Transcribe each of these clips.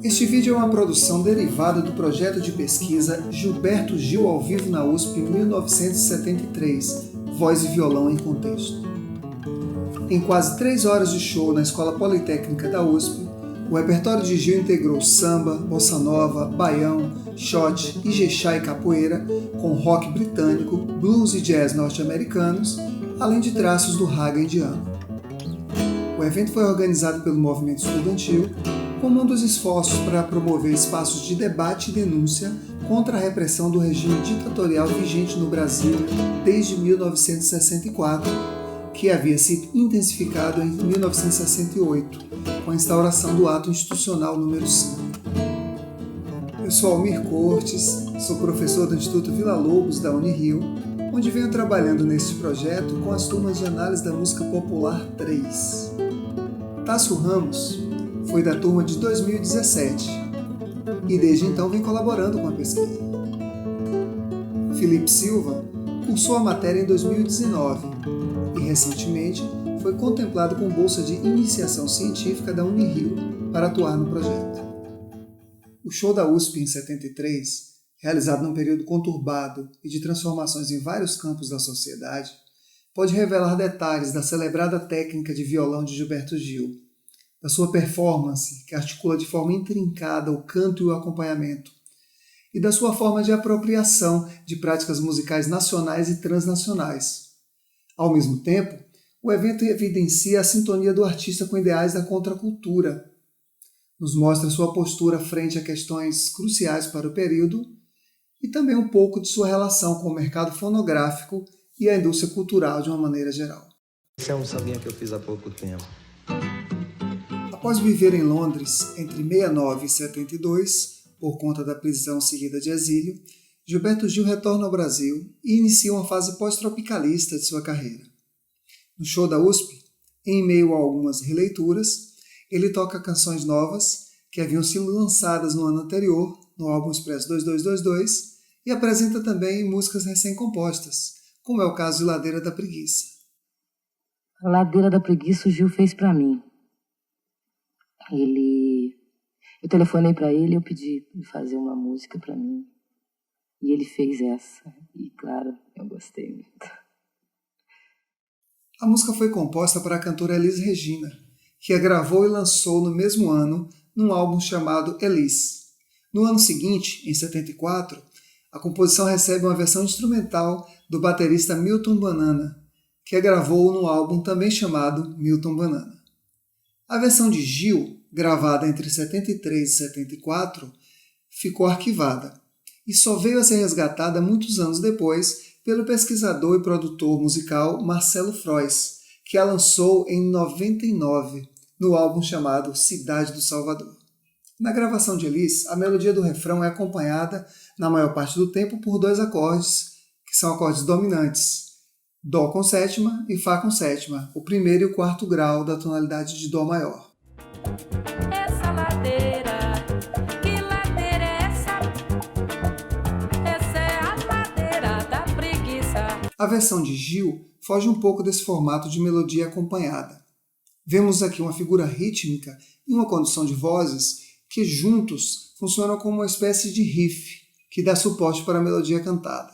Este vídeo é uma produção derivada do projeto de pesquisa Gilberto Gil ao vivo na USP em 1973, Voz e Violão em Contexto. Em quase 3 horas de show na Escola Politécnica da USP, o repertório de Gil integrou samba, bossa nova, baião, shot, ijexá e capoeira, com rock britânico, blues e jazz norte-americanos, além de traços do raga indiano. O evento foi organizado pelo movimento estudantil como um dos esforços para promover espaços de debate e denúncia contra a repressão do regime ditatorial vigente no Brasil desde 1964, que havia sido intensificado em 1968, com a instauração do Ato Institucional número 5. Eu sou Almir Cortes, sou professor do Instituto Vila Lobos da Unirio, onde venho trabalhando neste projeto com as turmas de análise da música popular 3. Tássio Ramos foi da turma de 2017 e desde então vem colaborando com a pesquisa. Felipe Silva cursou a matéria em 2019 e recentemente foi contemplado com bolsa de iniciação científica da Unirio para atuar no projeto. O show da USP em 73, realizado num período conturbado e de transformações em vários campos da sociedade, pode revelar detalhes da celebrada técnica de violão de Gilberto Gil, da sua performance, que articula de forma intrincada o canto e o acompanhamento, e da sua forma de apropriação de práticas musicais nacionais e transnacionais. Ao mesmo tempo, o evento evidencia a sintonia do artista com ideais da contracultura, nos mostra sua postura frente a questões cruciais para o período e também um pouco de sua relação com o mercado fonográfico e a indústria cultural de uma maneira geral. Esse é um sambinha que eu fiz há pouco tempo. Após viver em Londres entre 69 e 72, por conta da prisão seguida de exílio, Gilberto Gil retorna ao Brasil e inicia uma fase pós-tropicalista de sua carreira. No show da USP, em meio a algumas releituras, ele toca canções novas que haviam sido lançadas no ano anterior, no álbum Expresso 2222, e apresenta também músicas recém-compostas, como é o caso de Ladeira da Preguiça. A Ladeira da Preguiça o Gil fez para mim. Eu telefonei para ele e eu pedi para ele fazer uma música para mim. E ele fez essa. E, claro, eu gostei muito. A música foi composta para a cantora Elis Regina, que a gravou e lançou no mesmo ano num álbum chamado Elis. No ano seguinte, em 74, a composição recebe uma versão instrumental do baterista Milton Banana, que a gravou no álbum também chamado Milton Banana. A versão de Gil, gravada entre 73 e 74, ficou arquivada e só veio a ser resgatada muitos anos depois pelo pesquisador e produtor musical Marcelo Frois, que a lançou em 99, no álbum chamado Cidade do Salvador. Na gravação de Elis, a melodia do refrão é acompanhada, na maior parte do tempo, por 2 acordes, que são acordes dominantes, Dó com sétima e Fá com sétima, o primeiro e o quarto grau da tonalidade de Dó maior. Essa ladeira, que ladeira é essa? Essa é a ladeira da preguiça. A versão de Gil foge um pouco desse formato de melodia acompanhada. Vemos aqui uma figura rítmica e uma condução de vozes que juntos funcionam como uma espécie de riff que dá suporte para a melodia cantada.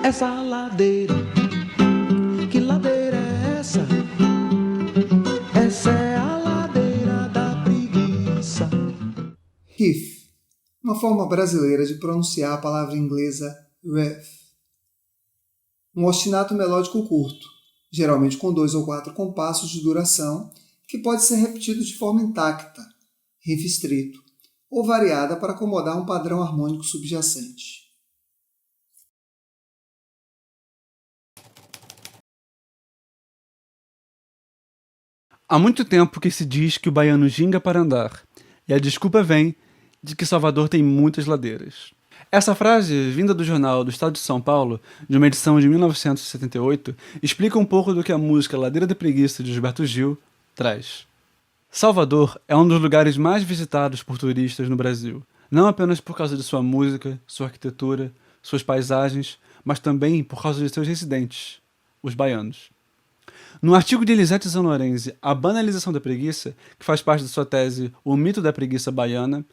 Essa ladeira, que ladeira é essa? Essa é a ladeira da preguiça. Riff, uma forma brasileira de pronunciar a palavra inglesa riff. Um ostinato melódico curto, geralmente com 2 ou 4 compassos de duração, que pode ser repetido de forma intacta, riff estrito, ou variada para acomodar um padrão harmônico subjacente. Há muito tempo que se diz que o baiano ginga para andar, e a desculpa vem de que Salvador tem muitas ladeiras. Essa frase, vinda do jornal do Estado de São Paulo, de uma edição de 1978, explica um pouco do que a música Ladeira da Preguiça de Gilberto Gil traz. Salvador é um dos lugares mais visitados por turistas no Brasil, não apenas por causa de sua música, sua arquitetura, suas paisagens, mas também por causa de seus residentes, os baianos. No artigo de Elisete Zanorense, A Banalização da Preguiça, que faz parte da sua tese O Mito da Preguiça Baiana,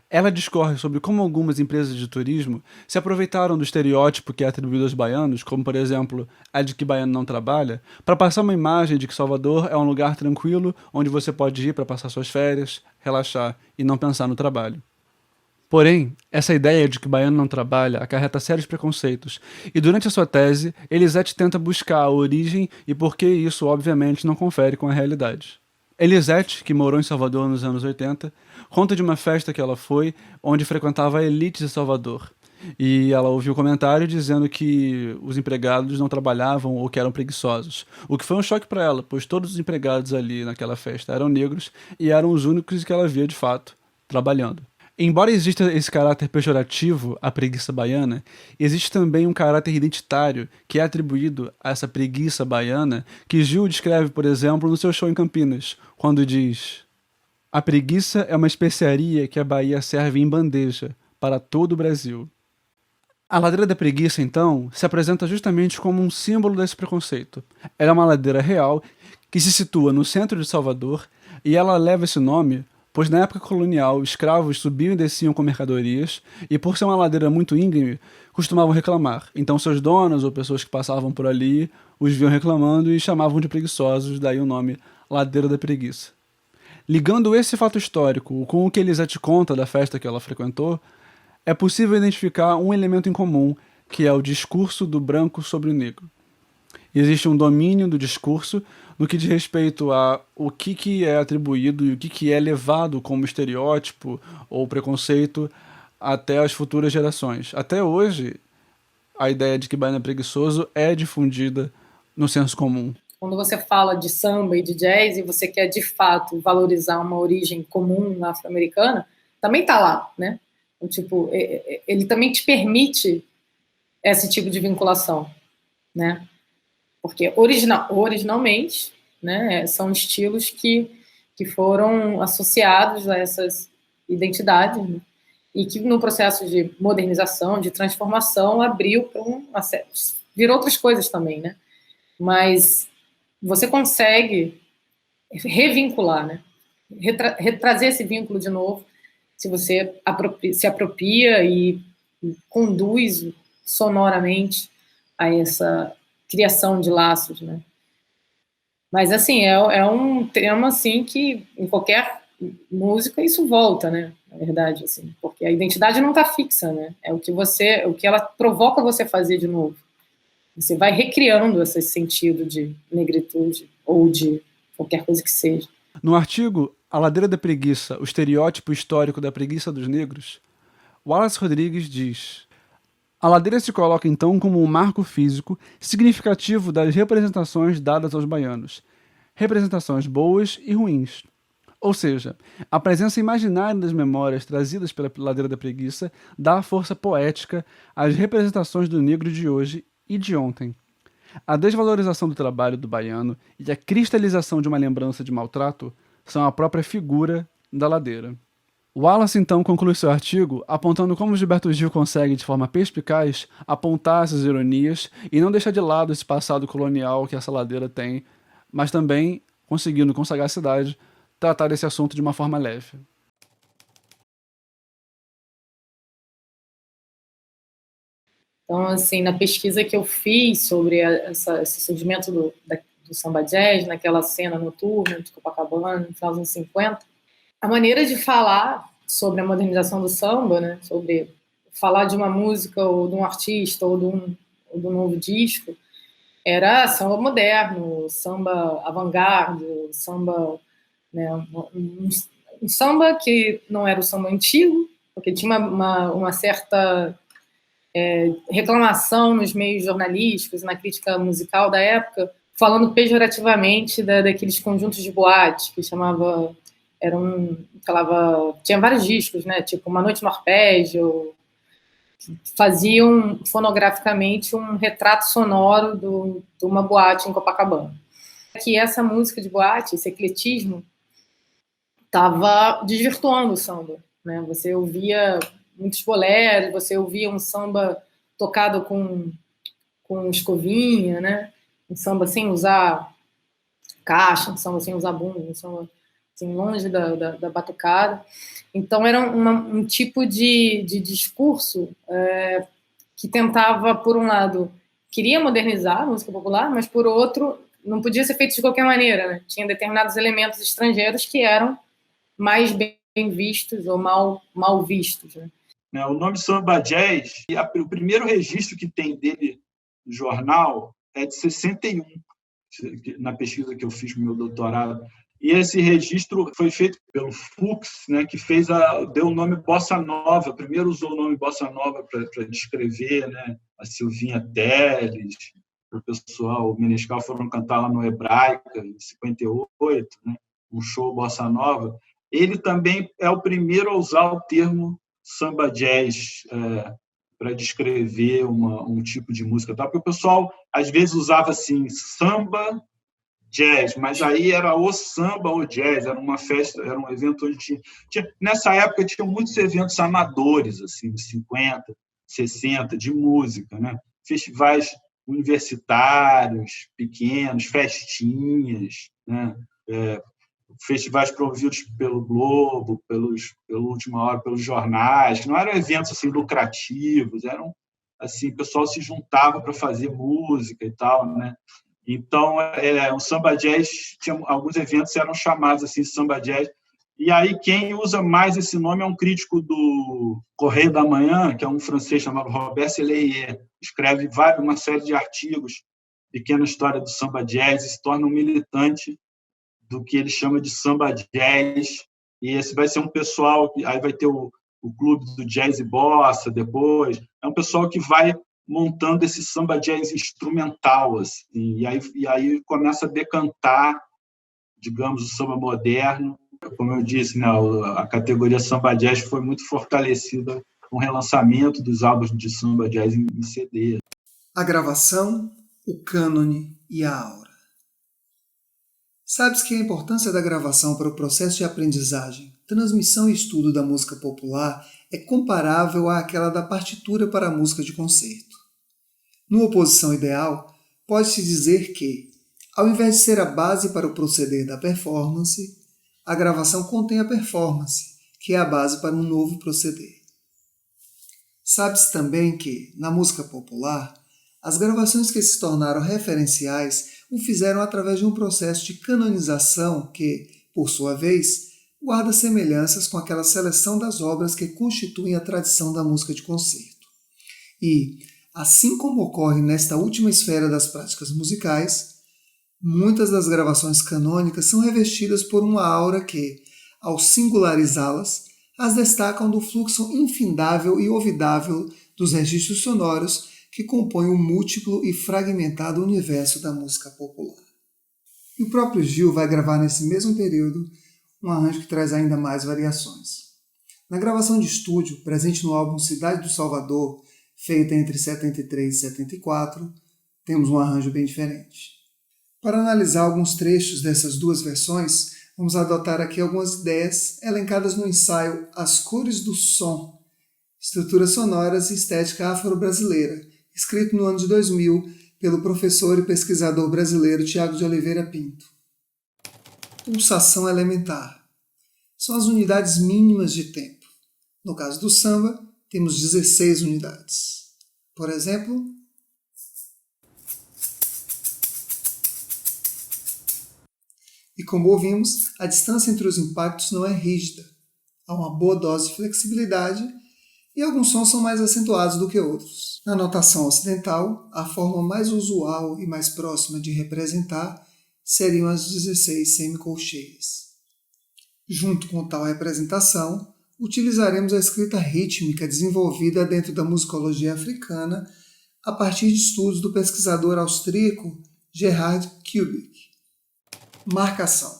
ela discorre sobre como algumas empresas de turismo se aproveitaram do estereótipo que é atribuído aos baianos, como por exemplo a de que baiano não trabalha, para passar uma imagem de que Salvador é um lugar tranquilo onde você pode ir para passar suas férias, relaxar e não pensar no trabalho. Porém, essa ideia de que baiano não trabalha acarreta sérios preconceitos, e durante a sua tese, Elisete tenta buscar a origem e por que isso, obviamente, não confere com a realidade. Elisete, que morou em Salvador nos anos 80, conta de uma festa que ela foi, onde frequentava a elite de Salvador, e ela ouviu um comentário dizendo que os empregados não trabalhavam ou que eram preguiçosos, o que foi um choque para ela, pois todos os empregados ali naquela festa eram negros e eram os únicos que ela via de fato trabalhando. Embora exista esse caráter pejorativo à preguiça baiana, existe também um caráter identitário que é atribuído a essa preguiça baiana que Gil descreve, por exemplo, no seu show em Campinas, quando diz: "A preguiça é uma especiaria que a Bahia serve em bandeja para todo o Brasil." A ladeira da preguiça, então, se apresenta justamente como um símbolo desse preconceito. Ela é uma ladeira real que se situa no centro de Salvador e ela leva esse nome pois na época colonial escravos subiam e desciam com mercadorias e por ser uma ladeira muito íngreme, costumavam reclamar. Então seus donos ou pessoas que passavam por ali os viam reclamando e chamavam de preguiçosos, daí o nome Ladeira da Preguiça. Ligando esse fato histórico com o que Elisete conta da festa que ela frequentou, é possível identificar um elemento em comum, que é o discurso do branco sobre o negro. Existe um domínio do discurso no que diz respeito a o que é atribuído e o que é levado como estereótipo ou preconceito até as futuras gerações. Até hoje, a ideia de que baiano é preguiçoso é difundida no senso comum. Quando você fala de samba e de jazz e você quer, de fato, valorizar uma origem comum afro-americana, também está lá, né? Então, tipo, ele também te permite esse tipo de vinculação, né? Porque originalmente, né, são estilos que foram associados a essas identidades, né, e que no processo de modernização, de transformação, abriu para virou outras coisas também, né? Mas você consegue revincular, né? Retrazer esse vínculo de novo, se você se apropria e conduz sonoramente a essa criação de laços, né? Mas, assim, é um tema, assim, que em qualquer música isso volta, né? Na verdade, assim, porque a identidade não está fixa, né? É o que ela provoca você fazer de novo. Você vai recriando esse sentido de negritude ou de qualquer coisa que seja. No artigo A Ladeira da Preguiça, o estereótipo histórico da preguiça dos negros, Wallace Rodrigues diz: a ladeira se coloca então como um marco físico significativo das representações dadas aos baianos, representações boas e ruins. Ou seja, a presença imaginária das memórias trazidas pela Ladeira da Preguiça dá força poética às representações do negro de hoje e de ontem. A desvalorização do trabalho do baiano e a cristalização de uma lembrança de maltrato são a própria figura da ladeira. Wallace então conclui seu artigo apontando como Gilberto Gil consegue, de forma perspicaz, apontar essas ironias e não deixar de lado esse passado colonial que essa ladeira tem, mas também conseguindo, com sagacidade, tratar desse assunto de uma forma leve. Então, assim, na pesquisa que eu fiz sobre esse surgimento do samba jazz, naquela cena noturna de Copacabana, no final dos anos 50, a maneira de falar sobre a modernização do samba, né, sobre falar de uma música ou de um artista ou de um novo disco, era samba moderno, samba avant-garde, samba, né, um samba que não era o samba antigo, porque tinha uma certa reclamação nos meios jornalísticos, na crítica musical da época, falando pejorativamente daqueles conjuntos de boate que chamava tinha vários discos, né? Tipo Uma Noite no Arpégio, faziam fonograficamente um retrato sonoro de uma boate em Copacabana. Que essa música de boate, esse ecletismo, estava desvirtuando o samba, né? Você ouvia muitos boleros, você ouvia um samba tocado com escovinha, né? Um samba sem usar caixa, um samba sem usar bumbo, um samba assim, longe da batucada. Então era um tipo de discurso que tentava, por um lado, queria modernizar a música popular, mas por outro, não podia ser feito de qualquer maneira, né? Tinha determinados elementos estrangeiros que eram mais bem vistos ou mal vistos, né? O nome Samba Jazz, o primeiro registro que tem dele no jornal é de 61, na pesquisa que eu fiz no meu doutorado. E esse registro foi feito pelo Fux, né, que deu o nome Bossa Nova. Primeiro usou o nome Bossa Nova para descrever, né, a Silvinha Telles, o pessoal, o Menescal foram cantar lá no Hebraica, em 58, né, um show Bossa Nova. Ele também é o primeiro a usar o termo samba jazz para descrever um tipo de música, tá? Porque o pessoal às vezes usava assim samba jazz, mas aí era o samba ou jazz, era uma festa, era um evento onde tinha nessa época tinha muitos eventos amadores assim, de 50, 60 de música, né? Festivais universitários pequenos, festinhas, né? Festivais promovidos pelo Globo, pela Última Hora, pelos jornais, que não eram eventos assim lucrativos, eram assim, o pessoal se juntava para fazer música e tal, né? Então, o samba jazz, alguns eventos eram chamados assim samba jazz. E aí quem usa mais esse nome é um crítico do Correio da Manhã, que é um francês chamado Robert Seleier, escreve uma série de artigos, pequena história do samba jazz, e se torna um militante do que ele chama de samba jazz, e esse vai ser um pessoal, aí vai ter o clube do jazz e bossa depois, é um pessoal que vai montando esse samba jazz instrumental, assim, e aí começa a decantar, digamos, o samba moderno. Como eu disse, né, a categoria samba jazz foi muito fortalecida com o relançamento dos álbuns de samba jazz em CD. A gravação, o cânone e a aura. Sabes que a importância da gravação para o processo de aprendizagem, transmissão e estudo da música popular é comparável àquela da partitura para a música de concerto. Numa oposição ideal, pode-se dizer que, ao invés de ser a base para o proceder da performance, a gravação contém a performance, que é a base para um novo proceder. Sabe-se também que, na música popular, as gravações que se tornaram referenciais o fizeram através de um processo de canonização que, por sua vez, guarda semelhanças com aquela seleção das obras que constituem a tradição da música de concerto. E, assim como ocorre nesta última esfera das práticas musicais, muitas das gravações canônicas são revestidas por uma aura que, ao singularizá-las, as destacam do fluxo infindável e ouvidável dos registros sonoros que compõem o múltiplo e fragmentado universo da música popular. E o próprio Gil vai gravar nesse mesmo período um arranjo que traz ainda mais variações. Na gravação de estúdio, presente no álbum Cidade do Salvador, feita entre 73 e 74, temos um arranjo bem diferente. Para analisar alguns trechos dessas duas versões, vamos adotar aqui algumas ideias elencadas no ensaio As Cores do Som, Estruturas Sonoras e Estética Afro-Brasileira, escrito no ano de 2000 pelo professor e pesquisador brasileiro Tiago de Oliveira Pinto. Pulsação elementar. São as unidades mínimas de tempo. No caso do samba, temos 16 unidades. Por exemplo, e como ouvimos, a distância entre os impactos não é rígida. Há uma boa dose de flexibilidade e alguns sons são mais acentuados do que outros. Na notação ocidental, a forma mais usual e mais próxima de representar seriam as 16 semicolcheias. Junto com tal representação, utilizaremos a escrita rítmica desenvolvida dentro da musicologia africana a partir de estudos do pesquisador austríaco Gerhard Kubik. Marcação.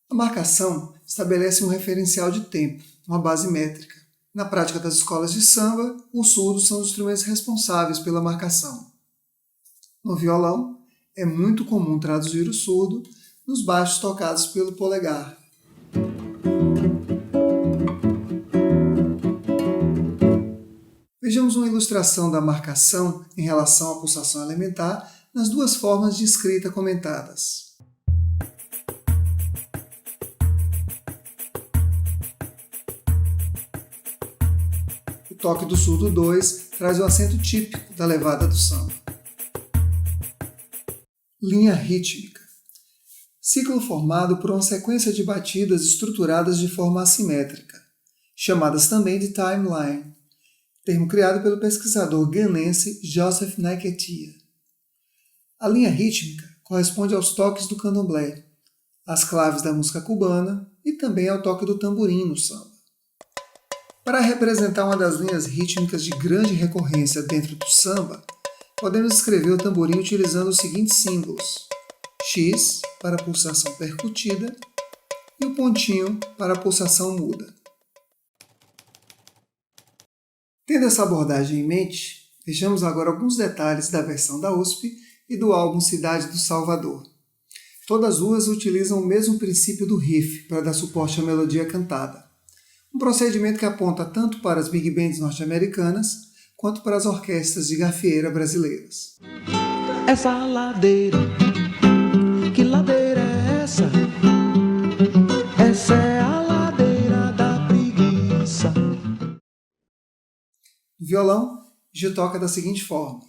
A marcação estabelece um referencial de tempo, uma base métrica. Na prática das escolas de samba, os surdos são os instrumentos responsáveis pela marcação. No violão, é muito comum traduzir o surdo nos baixos tocados pelo polegar. Vejamos uma ilustração da marcação em relação à pulsação elementar nas duas formas de escrita comentadas. toque do surdo 2 traz o acento típico da levada do samba. Linha rítmica. Ciclo formado por uma sequência de batidas estruturadas de forma assimétrica, chamadas também de timeline, termo criado pelo pesquisador ganense Joseph Nketia. A linha rítmica corresponde aos toques do candomblé, às claves da música cubana e também ao toque do tamborim no samba. Para representar uma das linhas rítmicas de grande recorrência dentro do samba, podemos escrever o tamborim utilizando os seguintes símbolos: X para a pulsação percutida e o pontinho para a pulsação muda. Tendo essa abordagem em mente, vejamos agora alguns detalhes da versão da USP e do álbum Cidade do Salvador. Todas duas utilizam o mesmo princípio do riff para dar suporte à melodia cantada, um procedimento que aponta tanto para as big bands norte-americanas quanto para as orquestras de gafieira brasileiras. Essa ladeira, que ladeira é essa? Essa é a ladeira da preguiça. No violão, Gil toca da seguinte forma.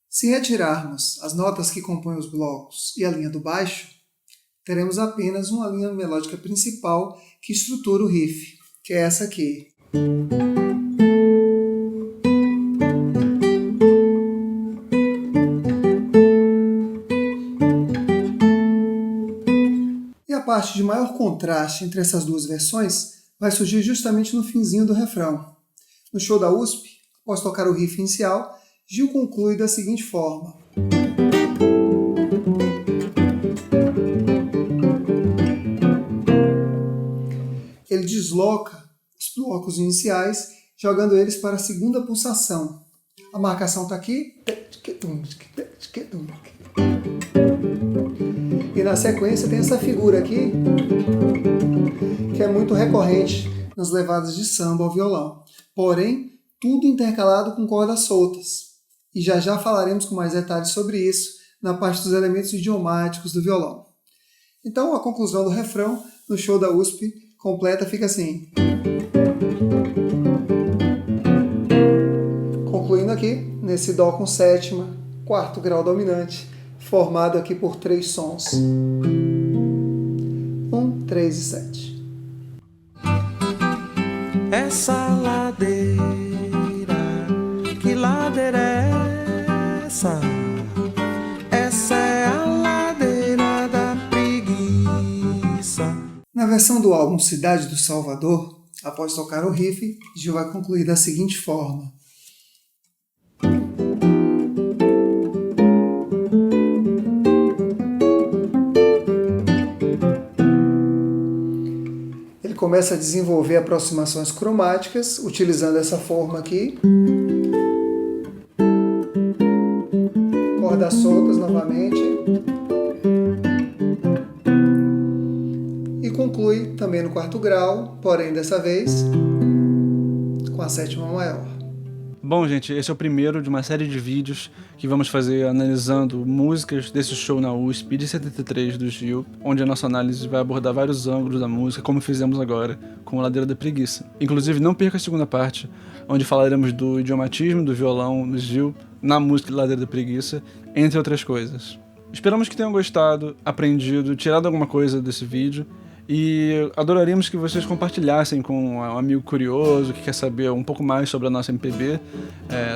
Se retirarmos as notas que compõem os blocos e a linha do baixo, teremos apenas uma linha melódica principal que estrutura o riff, que é essa aqui. E a parte de maior contraste entre essas duas versões vai surgir justamente no finzinho do refrão. No show da USP, após tocar o riff inicial, Gil conclui da seguinte forma. Ele desloca os blocos iniciais, jogando eles para a segunda pulsação. A marcação está aqui. E na sequência tem essa figura aqui, que é muito recorrente nas levadas de samba ao violão. Porém, tudo intercalado com cordas soltas. E já falaremos com mais detalhes sobre isso na parte dos elementos idiomáticos do violão. Então, a conclusão do refrão no show da USP completa fica assim. Concluindo aqui, nesse Dó com sétima, quarto grau dominante, formado aqui por 3 sons. 1, 3 e 7. Essa ladeira, que ladeira é essa? Essa é a ladeira da preguiça. Na versão do álbum Cidade do Salvador, após tocar o riff, Gil vai concluir da seguinte forma. Ele começa a desenvolver aproximações cromáticas, utilizando essa forma aqui. Cordas soltas novamente. E conclui também no quarto grau, porém dessa vez com a sétima maior. Bom, gente, esse é o primeiro de uma série de vídeos que vamos fazer analisando músicas desse show na USP de 73 do Gil, onde a nossa análise vai abordar vários ângulos da música, como fizemos agora com Ladeira da Preguiça. Inclusive, não perca a segunda parte, onde falaremos do idiomatismo do violão do Gil na música Ladeira da Preguiça, entre outras coisas. Esperamos que tenham gostado, aprendido, tirado alguma coisa desse vídeo, e adoraríamos que vocês compartilhassem com um amigo curioso que quer saber um pouco mais sobre a nossa MPB,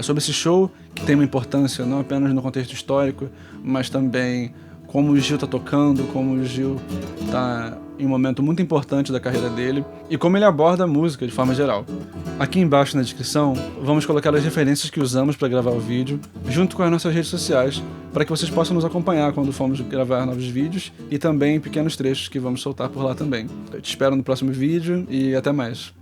sobre esse show que tem uma importância não apenas no contexto histórico, mas também como o Gil está tocando, como o Gil está em um momento muito importante da carreira dele e como ele aborda a música de forma geral. Aqui embaixo na descrição vamos colocar as referências que usamos para gravar o vídeo, junto com as nossas redes sociais, para que vocês possam nos acompanhar quando formos gravar novos vídeos e também pequenos trechos que vamos soltar por lá também. Eu te espero no próximo vídeo e até mais.